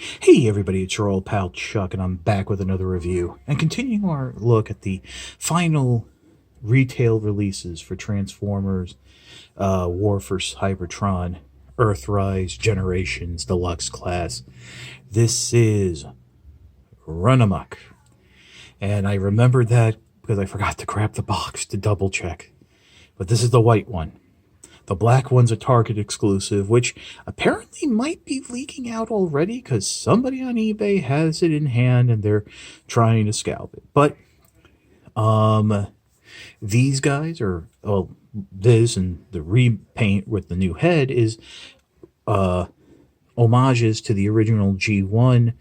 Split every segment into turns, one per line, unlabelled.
Hey everybody, it's your old pal Chuck, and I'm back with another review and continuing our look at the final retail releases for Transformers, War for Cybertron, Earthrise Generations Deluxe Class. This is Runamuck, and I remembered that because I forgot to grab the box to double check. But this is the white one. The black one's a Target exclusive, which apparently might be leaking out already because somebody on eBay has it in hand and they're trying to scalp it. But these guys are, well, this and the repaint with the new head is homages to the original G1.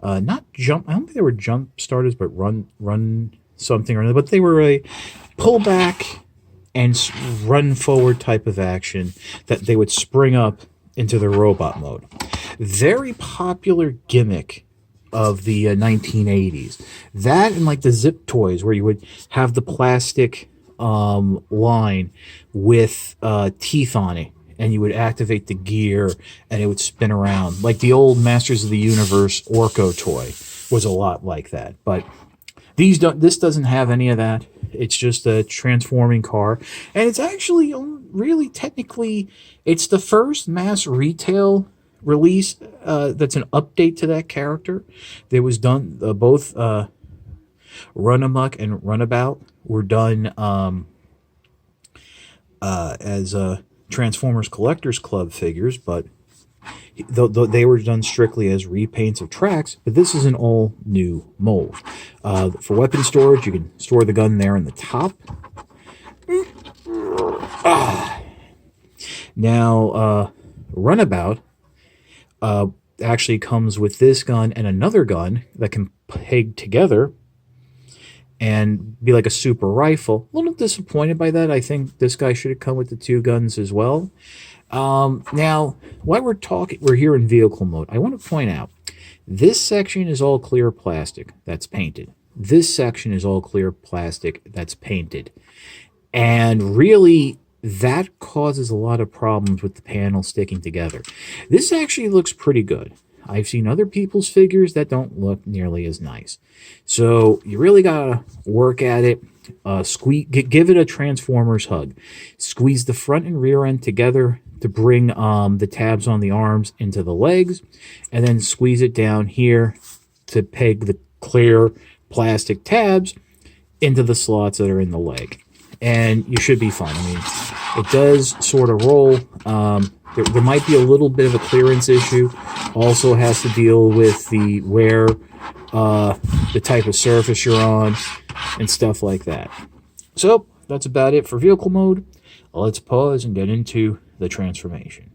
Not jump, I don't think they were jump starters, but run something or another. But they were a pullback and run forward type of action that they would spring up into the robot mode. Very popular gimmick of the 1980s. That and like the Zip toys where you would have the plastic line with teeth on it, and you would activate the gear and it would spin around. Like the old Masters of the Universe Orko toy was a lot like that. But this doesn't have any of that. It's just a transforming car, and it's actually really technically it's the first mass retail release that's an update to that character. That was done both Runamuck and Runabout were done as Transformers Collectors Club figures, but they were done strictly as repaints of tracks, but this is an all-new mold. For weapon storage, you can store the gun there in the top. Now, Runabout actually comes with this gun and another gun that can peg together and be like a super rifle. A little disappointed by that. I think this guy should have come with the two guns as well. Now, while we're here in vehicle mode, I want to point out, this section is all clear plastic that's painted. This section is all clear plastic that's painted. And really, that causes a lot of problems with the panel sticking together. This actually looks pretty good. I've seen other people's figures that don't look nearly as nice. So you really gotta work at it. Give it a Transformers hug. Squeeze the front and rear end together to bring the tabs on the arms into the legs, and then squeeze it down here to peg the clear plastic tabs into the slots that are in the leg. And you should be fine. I mean, it does sort of roll. There might be a little bit of a clearance issue. Also has to deal with the wear, the type of surface you're on, and stuff like that. So that's about it for vehicle mode. Let's pause and get into the transformation.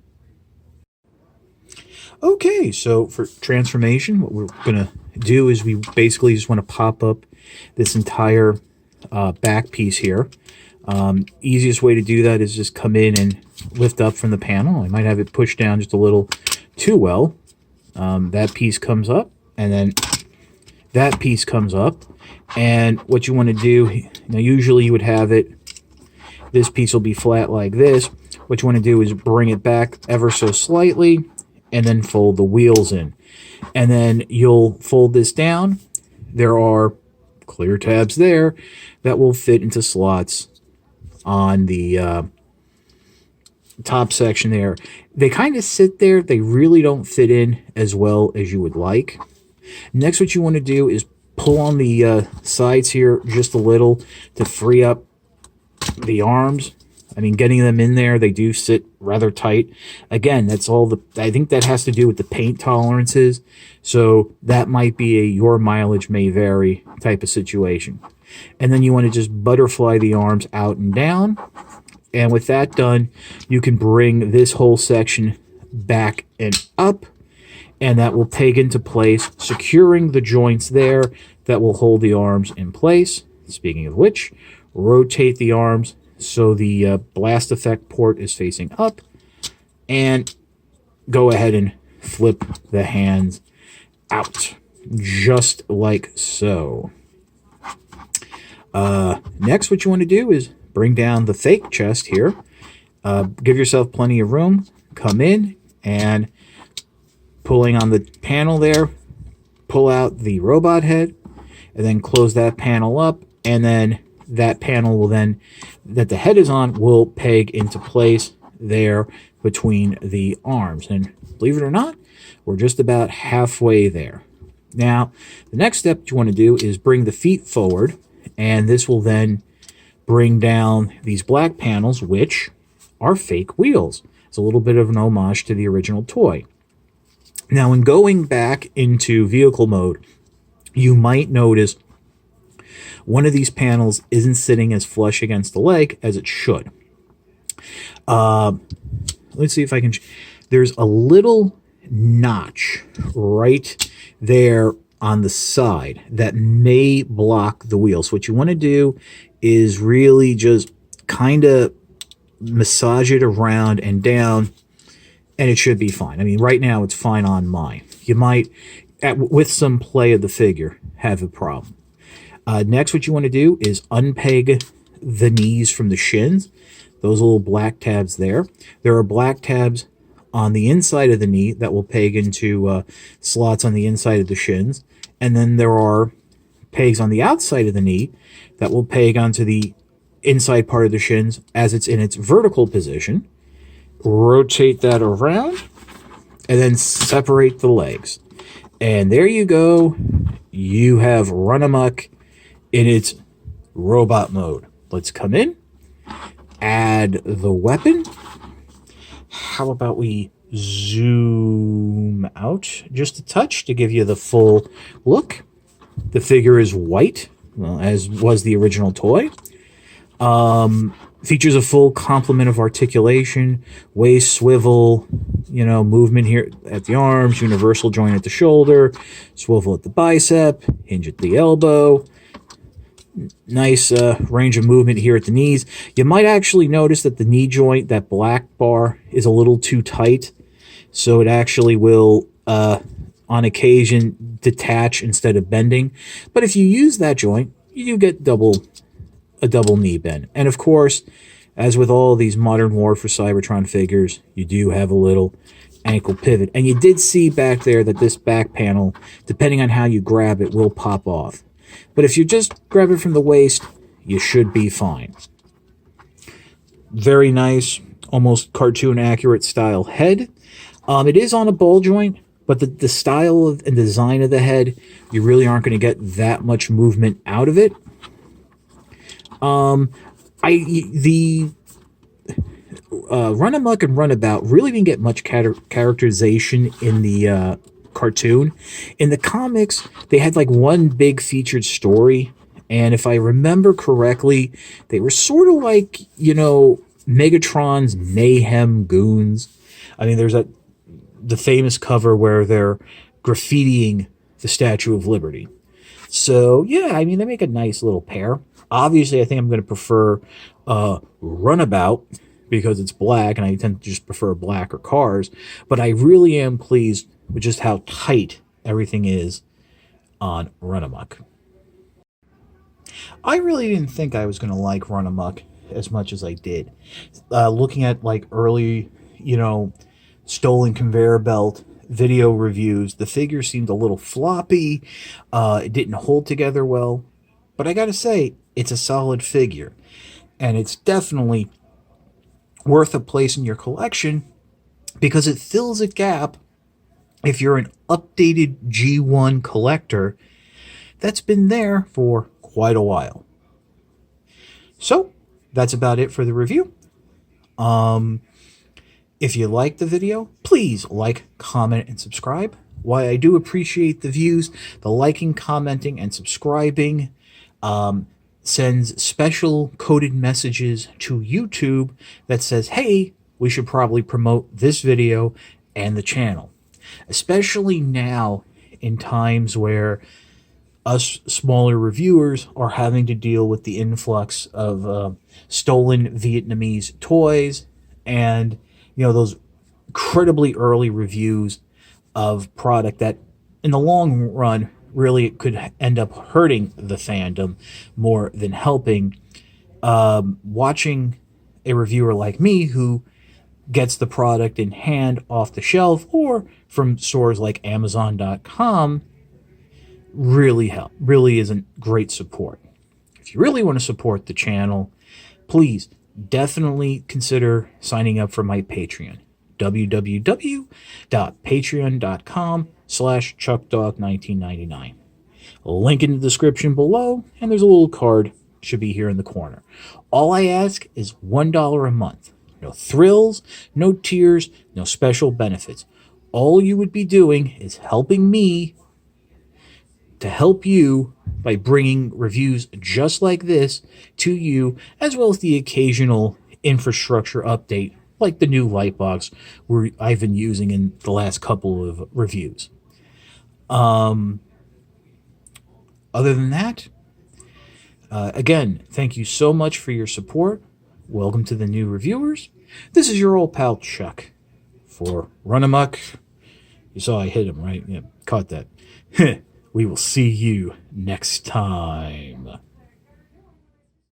Okay, so for transformation, what we're going to do is we basically just want to pop up this entire back piece here. Easiest way to do that is just come in and lift up from the panel. I might have it pushed down just a little too well. That piece comes up, and then that piece comes up. And what you want to do, now usually you would have it, this piece will be flat like this. What you want to do is bring it back ever so slightly and then fold the wheels in. And then you'll fold this down. There are clear tabs there that will fit into slots on the top section there. They kind of sit there. They really don't fit in as well as you would like. Next, what you want to do is pull on the sides here just a little to free up the arms. I mean, getting them in there, they do sit rather tight. Again, that's all I think that has to do with the paint tolerances. So that might be a your mileage may vary type of situation. And then you want to just butterfly the arms out and down. And with that done, you can bring this whole section back and up, and that will peg into place, securing the joints there that will hold the arms in place. Speaking of which, rotate the arms so the blast effect port is facing up, and go ahead and flip the hands out, just like so. Next, what you want to do is bring down the fake chest here. Give yourself plenty of room. Come in and pulling on the panel there, pull out the robot head, and then close that panel up, and then that panel will then, that the head is on, will peg into place there between the arms. And believe it or not, we're just about halfway there. Now, the next step you want to do is bring the feet forward, and this will then bring down these black panels, which are fake wheels. It's a little bit of an homage to the original toy. Now, in going back into vehicle mode, you might notice one of these panels isn't sitting as flush against the leg as it should. Let's see if I can... There's a little notch right there on the side that may block the wheel. So what you want to do is really just kind of massage it around and down, and it should be fine. I mean, right now it's fine on mine. You might, with some play of the figure, have a problem. Next, what you want to do is unpeg the knees from the shins. Those little black tabs there. There are black tabs on the inside of the knee that will peg into slots on the inside of the shins. And then there are pegs on the outside of the knee that will peg onto the inside part of the shins as it's in its vertical position. Rotate that around and then separate the legs. And there you go. You have Runamuck in its robot mode. Let's come in, add the weapon. How about we zoom out just a touch to give you the full look? The figure is white, well, as was the original toy. Features a full complement of articulation, waist swivel, movement here at the arms, universal joint at the shoulder, swivel at the bicep, hinge at the elbow. Nice range of movement here at the knees. You might actually notice that the knee joint, that black bar, is a little too tight. So it actually will, on occasion, detach instead of bending. But if you use that joint, you do get a double knee bend. And of course, as with all these Modern War for Cybertron figures, you do have a little ankle pivot. And you did see back there that this back panel, depending on how you grab it, will pop off. But if you just grab it from the waist, you should be fine. Very nice, almost cartoon accurate style head. It is on a ball joint, but the style and design of the head, you really aren't going to get that much movement out of it. The Runamuck and Runabout really didn't get much characterization in the cartoon. In the comics, they had like one big featured story, and if I remember correctly, they were sort of like, Megatron's mayhem goons. I mean, there's the famous cover where they're graffitiing the Statue of Liberty. So, yeah, I mean, they make a nice little pair. Obviously, I think I'm going to prefer Runabout because it's black, and I tend to just prefer black or cars. But I really am pleased with just how tight everything is on Runamuck. I really didn't think I was going to like Runamuck as much as I did. Looking at like early, stolen conveyor belt video reviews, the figure seemed a little floppy. It didn't hold together well. But I gotta say, it's a solid figure. And it's definitely worth a place in your collection because it fills a gap if you're an updated G1 collector that's been there for quite a while. So, that's about it for the review. If you liked the video, please like, comment, and subscribe. While I do appreciate the views, the liking, commenting, and subscribing sends special coded messages to YouTube that says, hey, we should probably promote this video and the channel. Especially now in times where us smaller reviewers are having to deal with the influx of stolen Vietnamese toys and those incredibly early reviews of product that in the long run really could end up hurting the fandom more than helping. Watching a reviewer like me who gets the product in hand off the shelf or from stores like Amazon.com really isn't great support. If you really want to support the channel, please definitely consider signing up for my Patreon. www.patreon.com/chuckdog1999. Link in the description below, and there's a little card, should be here in the corner. All I ask is $1 a month. No thrills, no tears, no special benefits. All you would be doing is helping me to help you by bringing reviews just like this to you, as well as the occasional infrastructure update like the new light box I've been using in the last couple of reviews. Other than that, again, thank you so much for your support. Welcome to the new reviewers. This is your old pal Chuck for Runamuck. You saw I hit him, right? Yeah, caught that. We will see you next time.